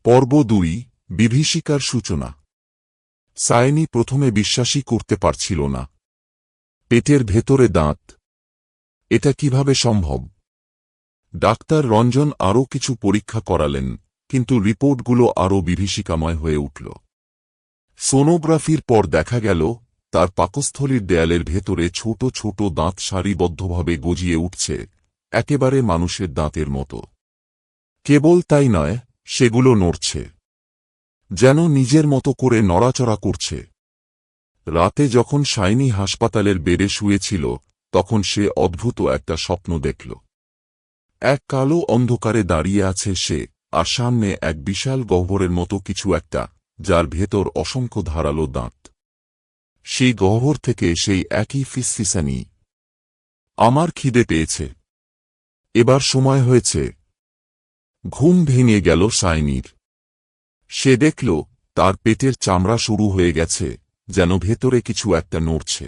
পর্ব ২ বিভীষিকার সূচনা। সায়নী প্রথমে বিশ্বাসই করতে পারছিল না। পেটের ভেতরে দাঁত, এটা কিভাবে সম্ভব? ডাক্তার রঞ্জন আরও কিছু পরীক্ষা করালেন, কিন্তু রিপোর্টগুলো আরও বিভীষিকাময় হয়ে উঠল। সোনোগ্রাফির পর দেখা গেল তার পাকস্থলীর দেয়ালের ভেতরে ছোট ছোট দাঁত সারিবদ্ধভাবে গজিয়ে উঠছে, একেবারে মানুষের দাঁতের মতো। কেবল তাই নয়, সেগুলো নড়ছে, যেন নিজের মতো করে নড়াচড়া করছে। রাতে যখন সায়নী হাসপাতালের বেডে শুয়েছিল, তখন সে অদ্ভুত একটা স্বপ্ন দেখল। এক কালো অন্ধকারে দাঁড়িয়ে আছে সে, আর সামনে এক বিশাল গহ্বরের মতো কিছু একটা, যার ভেতর অসংখ্য ধারালো দাঁত। সেই গহ্বর থেকে সেই একই ফিসফিসানি, আমার খিদে পেয়েছে, এবার সময় হয়েছে। ঘুম ভেঙে গেল সায়নীর। সে দেখল তার পেটের চামড়া শুরু হয়ে গেছে, যেন ভেতরে কিছু একটা নড়ছে।